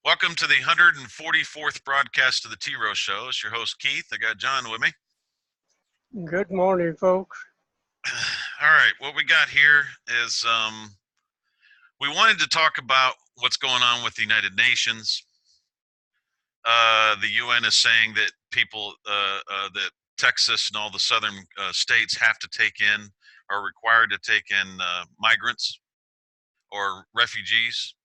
Welcome to the 144th broadcast of the T-Row Show. It's your host, Keith. I got John with me. Good morning, folks. All right, what we got here is we wanted to talk about what's going on with the United Nations. The UN is saying that that Texas and all the southern states have to take in, are required to take in migrants or refugees.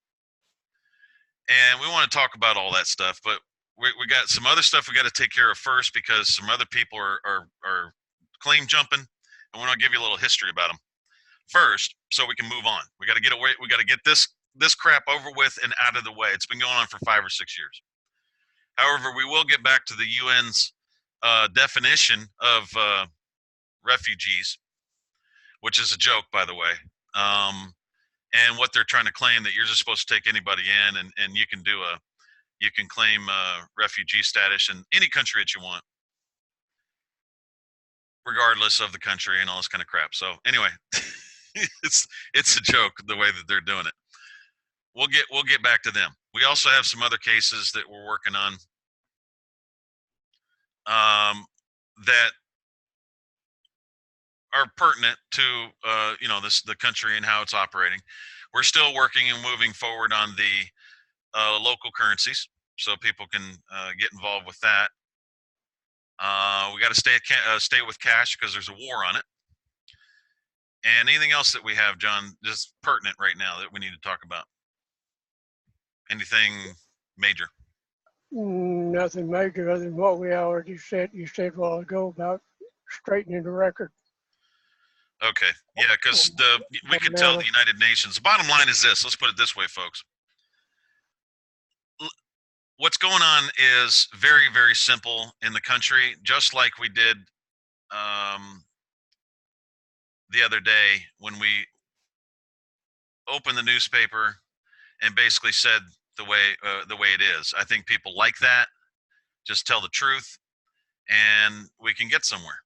And we want to talk about all that stuff, but we got some other stuff we got to take care of first because some other people are claim jumping, and we want to give you a little history about them first, so we can move on. We got to get away. We got to get this crap over with and out of the way. It's been going on for 5 or 6 years. However, we will get back to the UN's definition of refugees, which is a joke, by the way. And what they're trying to claim that you're just supposed to take anybody in, and you can claim refugee status in any country that you want, regardless of the country and all this kind of crap. So anyway, it's a joke the way that they're doing it. We'll get back to them. We also have some other cases that we're working on that are pertinent to the country and how it's operating. We're still working and moving forward on the local currencies, so people can get involved with that. We got to stay with cash because there's a war on it. And anything else that we have, John, just pertinent right now that we need to talk about? Anything major? Nothing major other than what we already said. You said a while ago about straightening the record. Okay, yeah, because we can tell the United Nations. The bottom line is this. Let's put it this way, folks. What's going on is very, very simple in the country, just like we did the other day when we opened the newspaper and basically said the way it is. I think people like that. Just tell the truth, and we can get somewhere.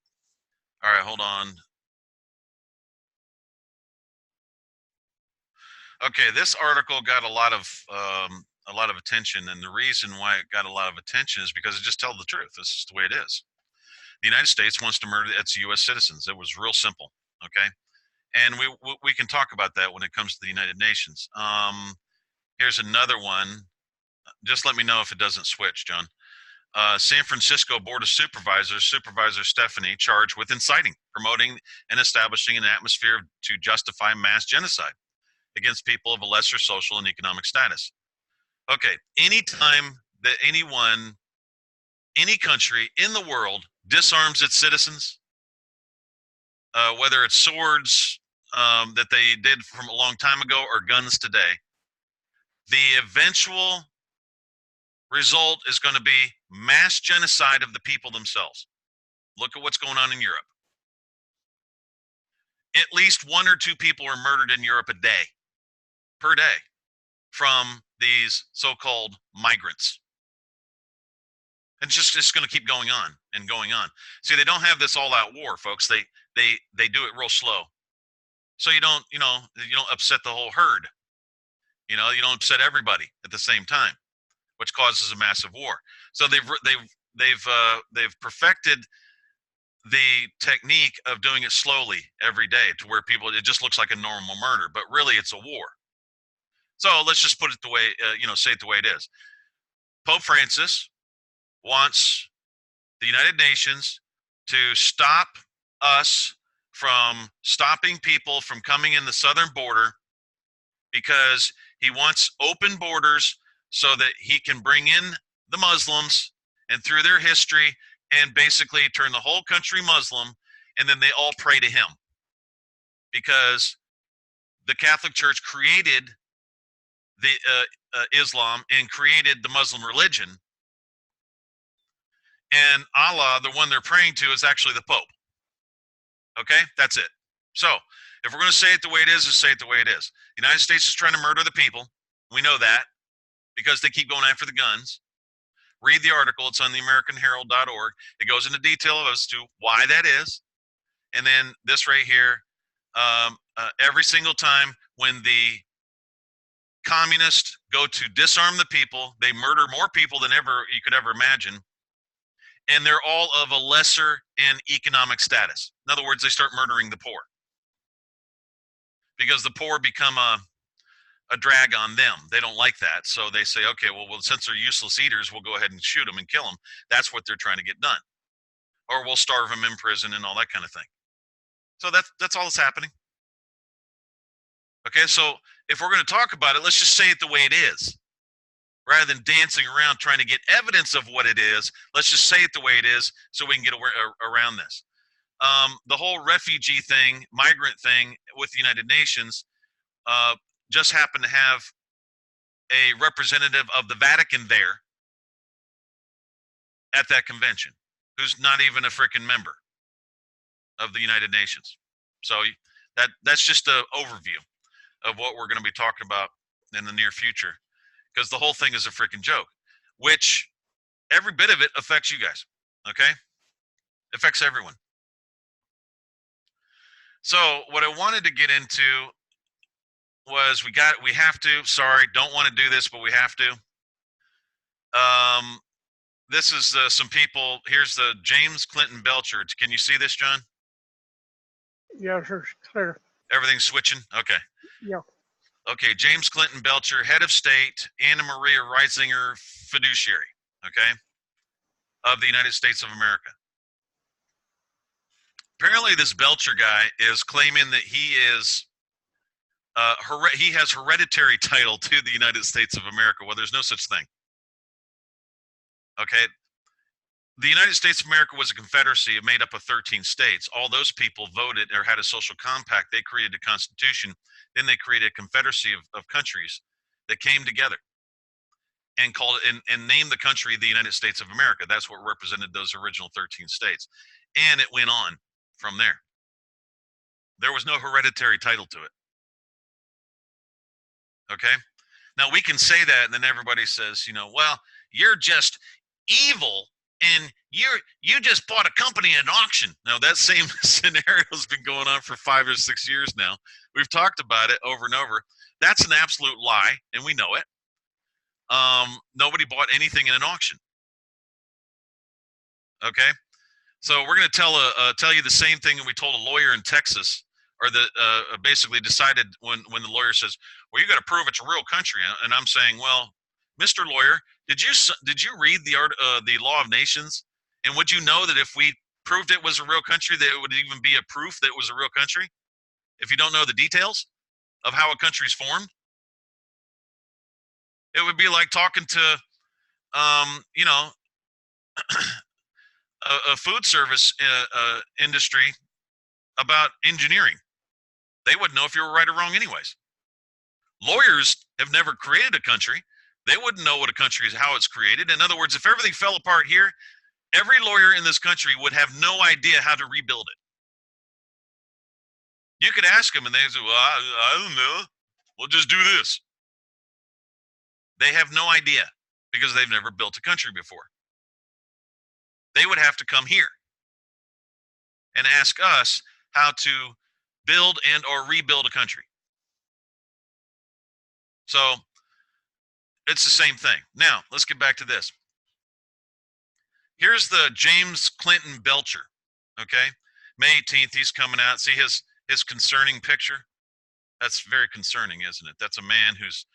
All right, hold on. Okay, this article got a lot of attention, and the reason why it got a lot of attention is because it just tells the truth. This is the way it is. The United States wants to murder its U.S. citizens. It was real simple. Okay, and we can talk about that when it comes to the United Nations. Here's another one. Just let me know if it doesn't switch, John. San Francisco Board of Supervisors, Supervisor Stephanie, charged with inciting, promoting, and establishing an atmosphere to justify mass genocide against people of a lesser social and economic status. Okay, anytime that any country in the world disarms its citizens, whether it's swords that they did from a long time ago or guns today, the eventual result is going to be mass genocide of the people themselves. Look at what's going on in Europe. At least 1 or 2 people are murdered in Europe per day from these so-called migrants. And it's just going to keep going on and going on. See, they don't have this all-out war, folks. They do it real slow. So you don't upset the whole herd. You don't upset everybody at the same time, which causes a massive war. So they've perfected the technique of doing it slowly every day to where it just looks like a normal murder, but really it's a war. So let's just put it the way, say it the way it is. Pope Francis wants the United Nations to stop us from stopping people from coming in the southern border because he wants open borders so that he can bring in the Muslims and through their history and basically turn the whole country Muslim, and then they all pray to him because the Catholic Church created the Islam and created the Muslim religion, and Allah, the one they're praying to, is actually the Pope. Okay, that's it. So if we're going to say it the way it is, just say it the way it is. The United States is trying to murder the people. We know that because they keep going after the guns. Read the article. It's on theamericanherald.org. It goes into detail as to why that is. And then this right here, every single time when the communists go to disarm the people. They murder more people than ever you could ever imagine. And they're all of a lesser in economic status. In other words, they start murdering the poor because the poor become a drag on them. They don't like that. So they say, okay, well, since they're useless eaters, we'll go ahead and shoot them and kill them. That's what they're trying to get done. Or we'll starve them in prison and all that kind of thing. So that's all that's happening. Okay, so if we're going to talk about it, let's just say it the way it is. Rather than dancing around trying to get evidence of what it is, let's just say it the way it is so we can get around this. The whole refugee thing, migrant thing with the United Nations just happened to have a representative of the Vatican there at that convention who's not even a freaking member of the United Nations. So that's just an overview of what we're going to be talking about in the near future, because the whole thing is a freaking joke, which every bit of it affects you guys. Okay, affects everyone. So what I wanted to get into was we have to, sorry, don't want to do this, but we have to. This is some people. Here's the James Clinton Belcher. Can you see this, John? Yeah, sure, clear. Everything's switching. Okay. Yeah. Okay, James Clinton Belcher, head of state, Anna Maria Reisinger, fiduciary, okay, of the United States of America. Apparently, this Belcher guy is claiming that he is, he has hereditary title to the United States of America. Well, there's no such thing. Okay, the United States of America was a confederacy made up of 13 states. All those people voted or had a social compact. They created a constitution. Then they created a confederacy of countries that came together and called it and named the country the United States of America. That's what represented those original 13 states. And it went on from there. There was no hereditary title to it. Okay? Now we can say that and then everybody says, well, you're just evil and you just bought a company at an auction. Now that same scenario has been going on for 5 or 6 years now. We've talked about it over and over. That's an absolute lie, and we know it. Nobody bought anything in an auction. Okay, so we're going to tell you the same thing that we told a lawyer in Texas, or that basically decided when the lawyer says, "Well, you got to prove it's a real country," and I'm saying, "Well, Mr. Lawyer, did you read the Law of Nations? And would you know that if we proved it was a real country, that it would even be a proof that it was a real country? If you don't know the details of how a country's formed, it would be like talking to, a food service industry about engineering. They wouldn't know if you were right or wrong, anyways. Lawyers have never created a country. They wouldn't know what a country is, how it's created. In other words, if everything fell apart here, every lawyer in this country would have no idea how to rebuild it. You could ask them and they say, well, I don't know. We'll just do this. They have no idea because they've never built a country before. They would have to come here and ask us how to build and or rebuild a country. So it's the same thing. Now, let's get back to this. Here's the James Clinton Belcher, okay? May 18th, he's coming out. See his concerning picture? That's very concerning, isn't it? That's a man who's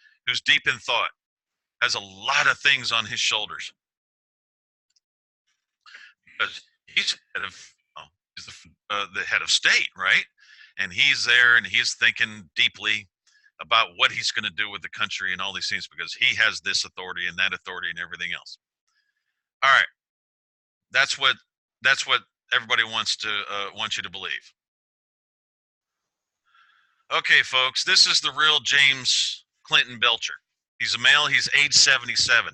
deep in thought, has a lot of things on his shoulders. Because he's the head of state, right? And he's there and he's thinking deeply about what he's going to do with the country and all these things because he has this authority and that authority and everything else. All right, that's what everybody wants you to believe. Okay, folks, this is the real James Clinton Belcher. He's a male. He's age 77.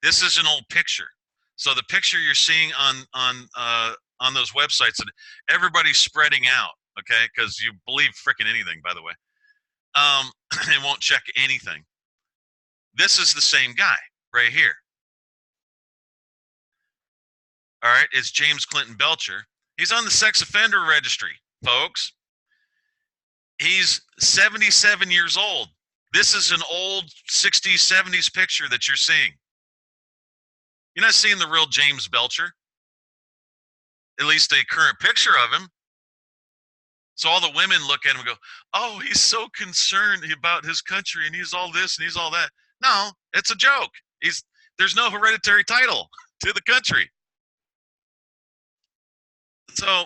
This is an old picture. So the picture you're seeing on those websites that everybody's spreading out, okay, because you believe freaking anything, by the way, and won't check anything. This is the same guy right here. All right, it's James Clinton Belcher. He's on the sex offender registry, folks. He's 77 years old. This is an old 60s, 70s picture that you're seeing. You're not seeing the real James Belcher. At least a current picture of him. So all the women look at him and go, oh, he's so concerned about his country and he's all this and he's all that. No, it's a joke. There's no hereditary title to the country. So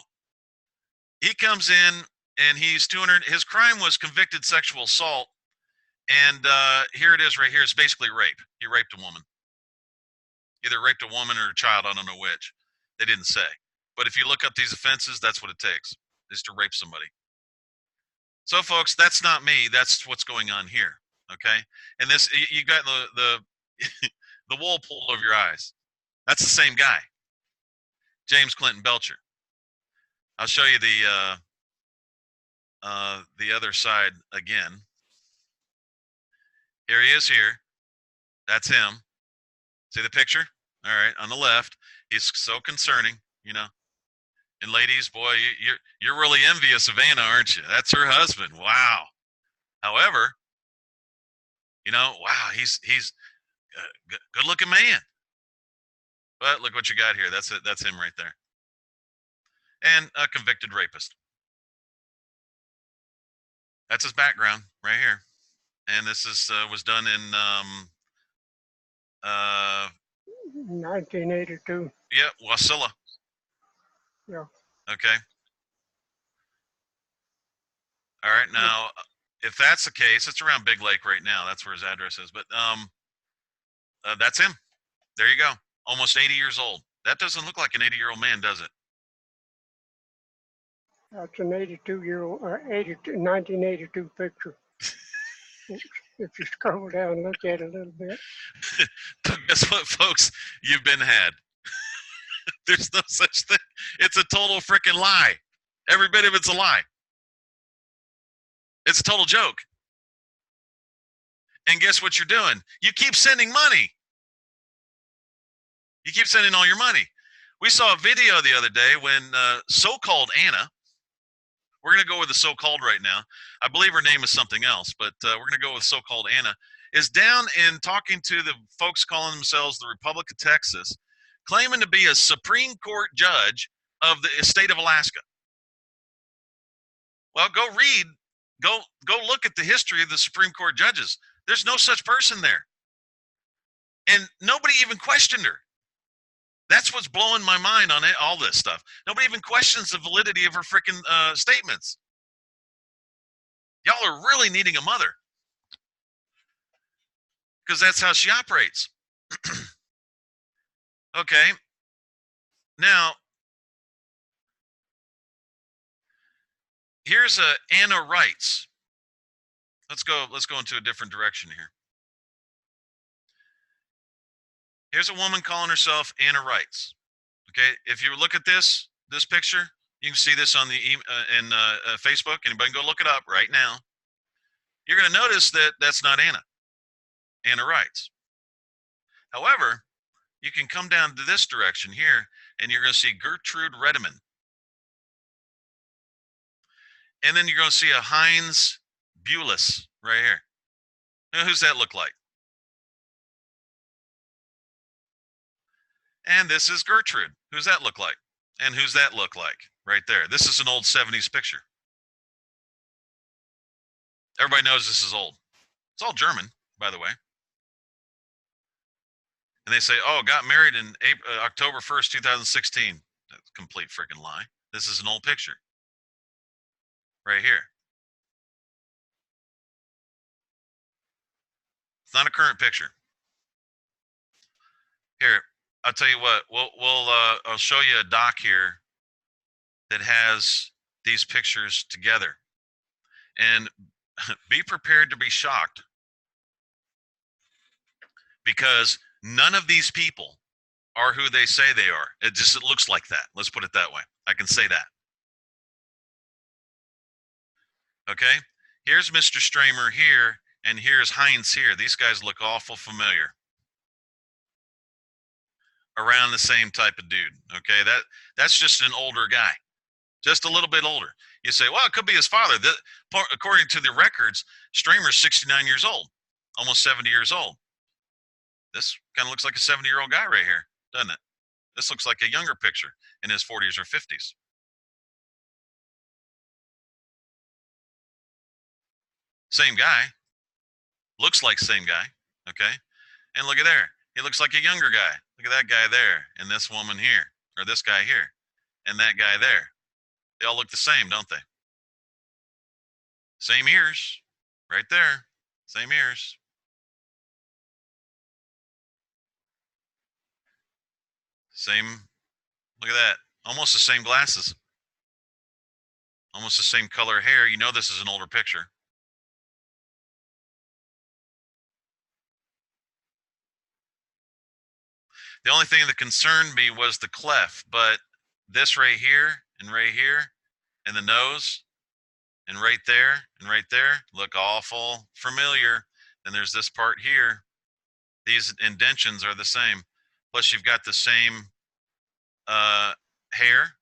he comes in and he's 200. His crime was convicted sexual assault. And here it is right here. It's basically rape. He raped a woman. Either raped a woman or a child. I don't know which. They didn't say. But if you look up these offenses, that's what it takes, is to rape somebody. So, folks, that's not me. That's what's going on here. Okay, and this you got the the wool pulled over your eyes. That's the same guy, James Clinton Belcher. I'll show you the other side again. Here he is. Here, that's him. See the picture? All right, on the left. He's so concerning, you know. And ladies, boy, you're really envious of Anna, aren't you? That's her husband. Wow. However, you know, wow, he's a good looking man. But look what you got here. That's it. That's him right there. And a convicted rapist. That's his background right here. And this is was done in 1982. Yeah, Wasilla. Yeah. Okay. All right. Now, if that's the case, it's around Big Lake right now. That's where his address is. But that's him. There you go. Almost 80 years old. That doesn't look like an 80-year-old man, does it? That's an 82-year-old, 1982 picture. If you scroll down and look at it a little bit. Guess what, folks? You've been had. There's no such thing. It's a total freaking lie. Every bit of it's a lie. It's a total joke. And guess what you're doing? You keep sending money. You keep sending all your money. We saw a video the other day when so-called Anna, we're going to go with the so-called right now. I believe her name is something else, but we're going to go with so-called Anna, is down in talking to the folks calling themselves the Republic of Texas, claiming to be a Supreme Court judge of the state of Alaska. Well, go read, go look at the history of the Supreme Court judges. There's no such person there. And nobody even questioned her. That's what's blowing my mind on all this stuff. Nobody even questions the validity of her freaking statements. Y'all are really needing a mother. Because that's how she operates. Okay. Now, here's Anna Wrights. Let's go into a different direction here. Here's a woman calling herself Anna Wrights. Okay, if you look at this picture, you can see this on the Facebook. Anybody can go look it up right now. You're going to notice that that's not Anna. Anna Wrights. However, you can come down to this direction here, and you're going to see Gertrude Redeman. And then you're going to see a Heinz Bulis right here. Now, who's that look like? And this is Gertrude. Who's that look like? And who's that look like? Right there. This is an old 70s picture. Everybody knows this is old. It's all German, by the way. And they say, oh, got married in October 1st, 2016. That's a complete freaking lie. This is an old picture. Right here. It's not a current picture. Here, I'll tell you what. I'll show you a doc here that has these pictures together, and be prepared to be shocked because none of these people are who they say they are. It looks like that. Let's put it that way. I can say that. Okay. Here's Mr. Stramer here, and here's Heinz here. These guys look awful familiar. Around the same type of dude. Okay, that's just an older guy. just a little bit older. You say, well, it could be his father. According to the records, Stramer's 69 years old, almost 70 years old. This kind of looks like a 70-year-old guy right here, doesn't it? This looks like a younger picture in his 40s or 50s. Same guy. Looks like same guy. Okay. And look at there. He looks like a younger guy. Look at that guy there, and this woman here, or this guy here, and that guy there. They all look the same, don't they? Same ears, right there. Same ears. Same. Look at that. Almost the same glasses. Almost the same color hair. You know this is an older picture. The only thing that concerned me was the clef, but this right here and right here and the nose and right there look awful familiar. Then there's this part here. These indentions are the same. Plus you've got the same hair,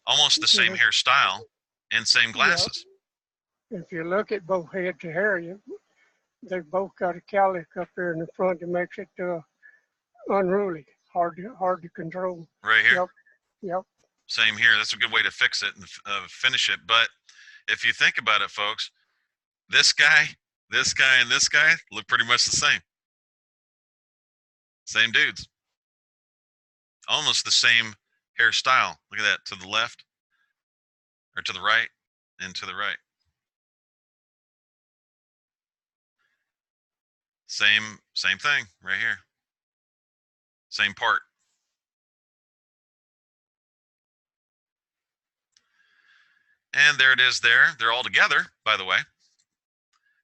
almost the same hairstyle, and same Yeah. glasses. If you look at both heads of hair, they've both got a cowlick up there in the front that makes it unruly, hard to control. Right here. Yep. Yep. Same here. That's a good way to fix it and finish it. But if you think about it, folks, this guy, and this guy look pretty much the same. Same dudes. Almost the same hairstyle. Look at that, to the left or to the right and to the right. Same thing right here. Same part. And there it is there. They're all together, by the way.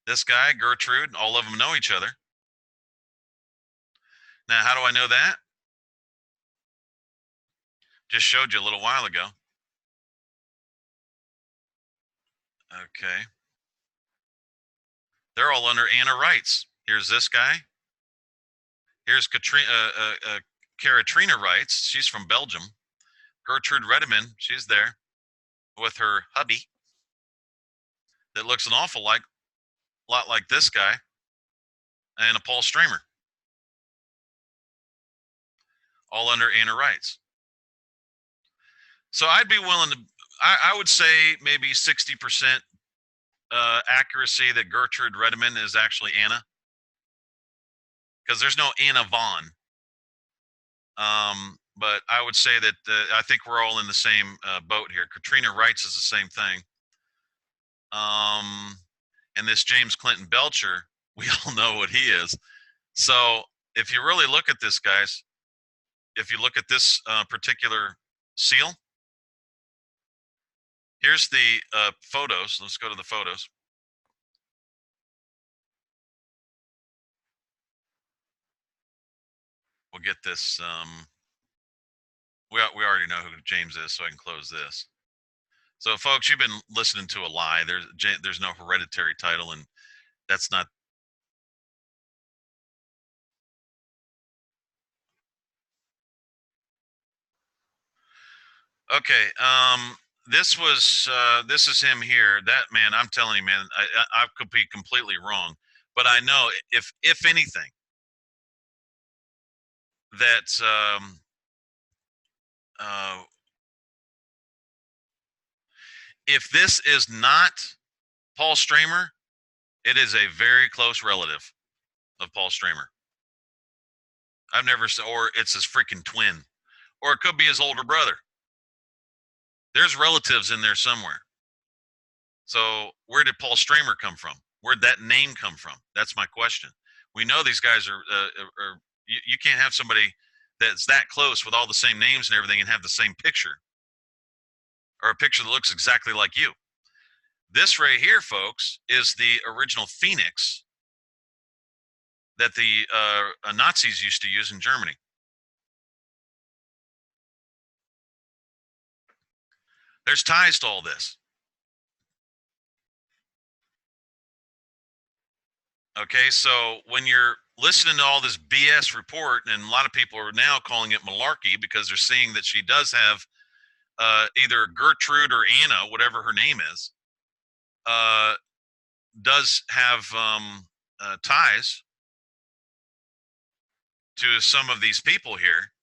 This guy, Gertrude, all of them know each other. Now, how do I know that? Just showed you a little while ago. Okay. They're all under Anna Wrights. Here's this guy. Here's Karatrina Wrights. She's from Belgium. Gertrude Redeman, she's there with her hubby that looks an awful lot like this guy, and a Paul Stramer. All under Anna Wrights. So I'd be willing to, I would say maybe 60% accuracy that Gertrude Redeman is actually Anna. Because there's no Anna Vaughn. But I would say that I think we're all in the same boat here. Katrina Wrights is the same thing. And this James Clinton Belcher, we all know what he is. So if you really look at this, guys, if you look at this particular seal, here's the photos. Let's go to the photos. We'll get this. We already know who James is, so I can close this. So, folks, you've been listening to a lie. There's no hereditary title, and that's not. Okay. This is him here. That man, I'm telling you, man, I could be completely wrong, but I know if anything, that uh, if this is not Paul Stramer, it is a very close relative of Paul Stramer. I've never seen, or it's his freaking twin, or it could be his older brother. There's relatives in there somewhere. So where did Paul Stramer come from? Where'd that name come from? That's my question. We know these guys are you can't have somebody that's that close with all the same names and everything and have the same picture or a picture that looks exactly like you. This right here, folks, is the original Phoenix that the Nazis used to use in Germany. There's ties to all this. Okay, so when you're listening to all this BS report, and a lot of people are now calling it malarkey because they're seeing that she does have either Gertrude or Anna, whatever her name is, does have ties to some of these people here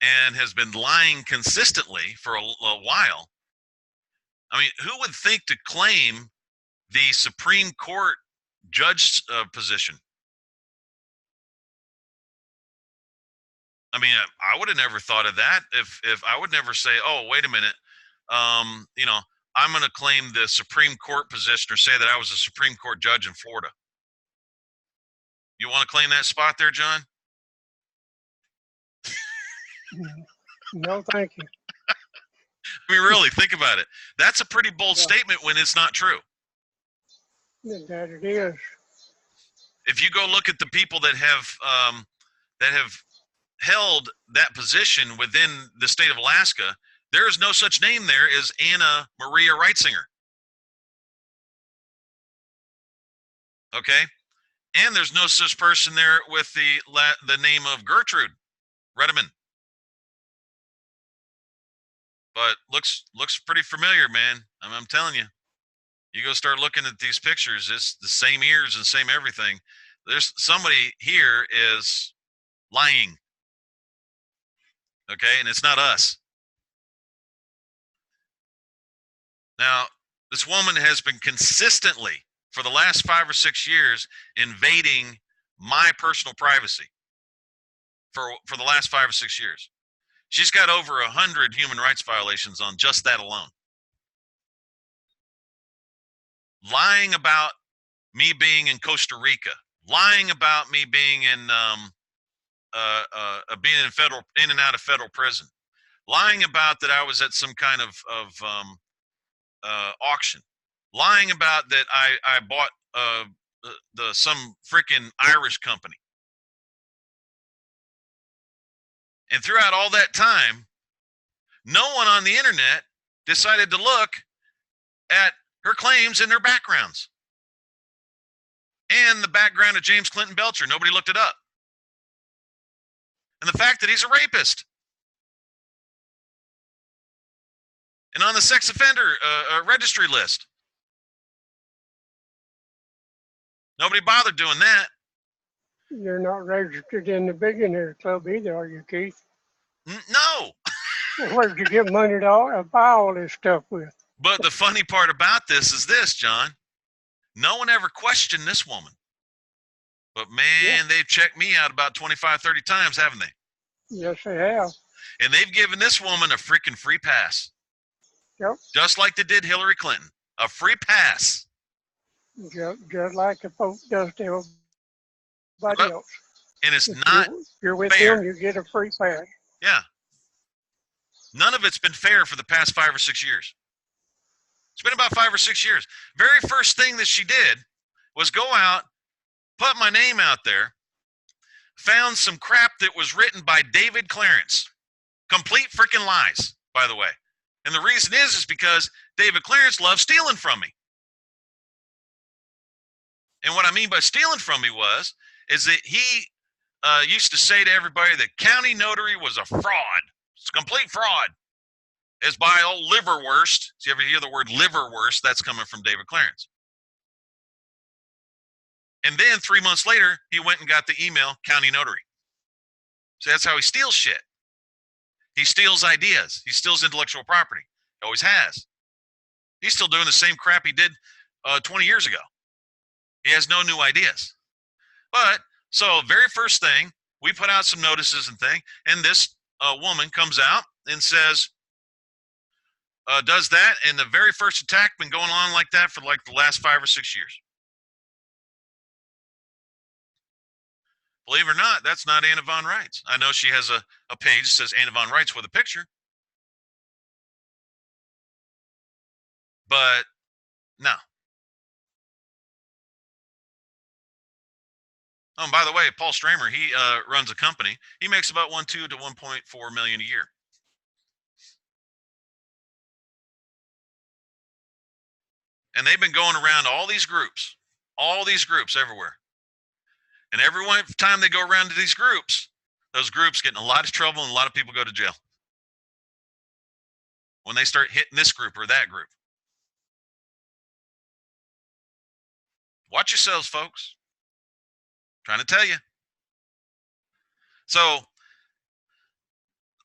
and has been lying consistently for a while. I mean, who would think to claim the Supreme Court judge position? I mean, I would have never thought of that. If I would never say, "Oh, wait a minute, you know, I'm going to claim the Supreme Court position or say that I was a Supreme Court judge in Florida." You want to claim that spot there, John? No, thank you. I mean, really, think about it. That's a pretty bold Yeah. statement when it's not true. That it is. If you go look at the people that have held that position within the state of Alaska, there is no such name there as Anna Maria Reitzinger. Okay, and there's no such person there with the name of Gertrude Redeman. But looks pretty familiar, man. I'm telling you. You go start looking at these pictures, it's the same ears and same everything. There's somebody here is lying. Okay, and it's not us. Now, this woman has been consistently for the last 5 or 6 years invading my personal privacy for the last 5 or 6 years. She's got over 100 human rights violations on just that alone. Lying about me being in Costa Rica, lying about me being in in and out of federal prison, lying about that I was at some kind of auction, lying about that I bought some freaking Irish company. And throughout all that time, no one on the internet decided to look at her claims and their backgrounds. And the background of James Clinton Belcher. Nobody looked it up. And the fact that he's a rapist. And on the sex offender registry list. Nobody bothered doing that. You're not registered in the billionaire club either, are you, Keith? No. Where'd you get money to buy all this stuff with? But the funny part about this is this, John. No one ever questioned this woman. But man, they've checked me out about 25, 30 times, haven't they? Yes, they have. And they've given this woman a freaking free pass. Yep. Just like they did Hillary Clinton. A free pass. Just like the Pope does to everybody else. And it's not you're with fair. him, you get a free pass. Yeah. None of it's been fair for the past 5 or 6 years. It's been about 5 or 6 years. Very first thing that she did was go out, put my name out there, found some crap that was written by David Clarence. Complete freaking lies, by the way. And the reason is because David Clarence loves stealing from me. And what I mean by stealing from me is that he used to say to everybody that county notary was a fraud. It's a complete fraud. As by old liverwurst. So you ever hear the word liverwurst? That's coming from David Clarence. And then 3 months later, he went and got the email county notary. So that's how he steals shit. He steals ideas. He steals intellectual property. He always has. He's still doing the same crap he did 20 years ago. He has no new ideas. But, so very first thing, we put out some notices and thing, and this woman comes out and says, does that, and the very first attack been going on like that for like the last 5 or 6 years. Believe it or not, that's not Anna Von Reitz. I know she has a page that says Anna Von Reitz with a picture. But no. Oh, and by the way, Paul Stramer, he runs a company. He makes about 1.2 to 1.4 million a year. And they've been going around all these groups everywhere. And every time they go around to these groups, those groups get in a lot of trouble and a lot of people go to jail. when they start hitting this group or that group. Watch yourselves, folks. Trying to tell you. So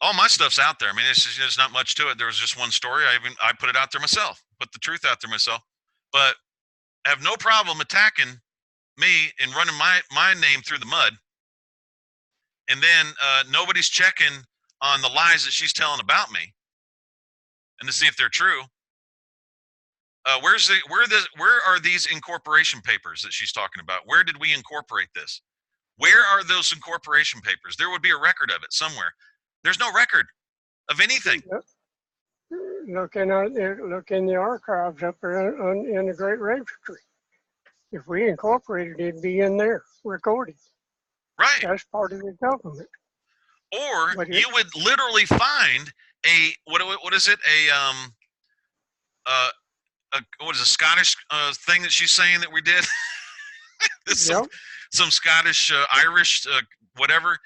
all my stuff's out there. I mean, there's not much to it. There was just one story. I put it out there myself, put the truth out there myself. But I have no problem attacking me and running my name through the mud. And then nobody's checking on the lies that she's telling about me, and to see if they're true. Where are these incorporation papers that she's talking about? Where did we incorporate this? Where are those incorporation papers? There would be a record of it somewhere. There's no record of anything. Look in the archives up there in the Great Registry. If we incorporated it, it'd be in there, recorded. Right. That's part of the government. Or you would literally find a what is it? What is a Scottish thing that she's saying that we did? Some Scottish, Irish, whatever,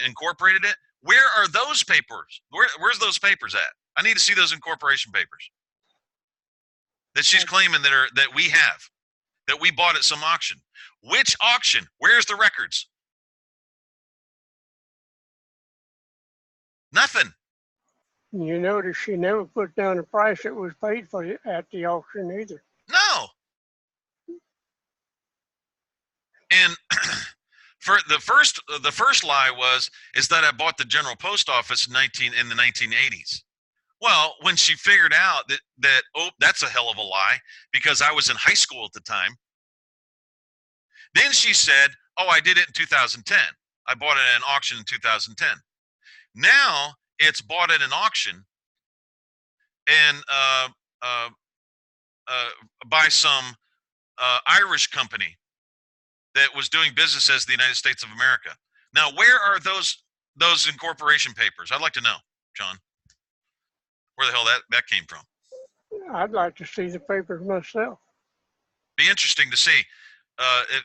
incorporated it. Where are those papers? Where's those papers at? I need to see those incorporation papers that she's claiming that we have, that we bought at some auction. Which auction? Where's the records? Nothing. You notice she never put down the price that was paid for it at the auction either. No. And for the first lie is that I bought the General Post Office in the 1980s. Well, when she figured out that that's a hell of a lie because I was in high school at the time. Then she said, "Oh, I did it in 2010. I bought it at an auction in 2010." Now it's bought at an auction and by some Irish company that was doing business as the United States of America. Now, where are those incorporation papers? I'd like to know, John, where the hell that came from. I'd like to see the papers myself. Be interesting to see.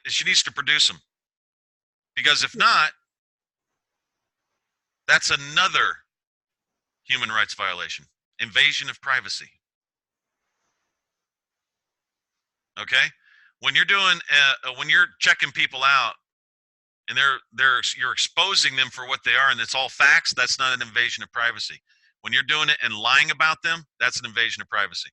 She needs to produce them, because if not, that's another human rights violation, invasion of privacy. Okay, when you're doing, when you're checking people out, and you're exposing them for what they are, and it's all facts, that's not an invasion of privacy. When you're doing it and lying about them, that's an invasion of privacy.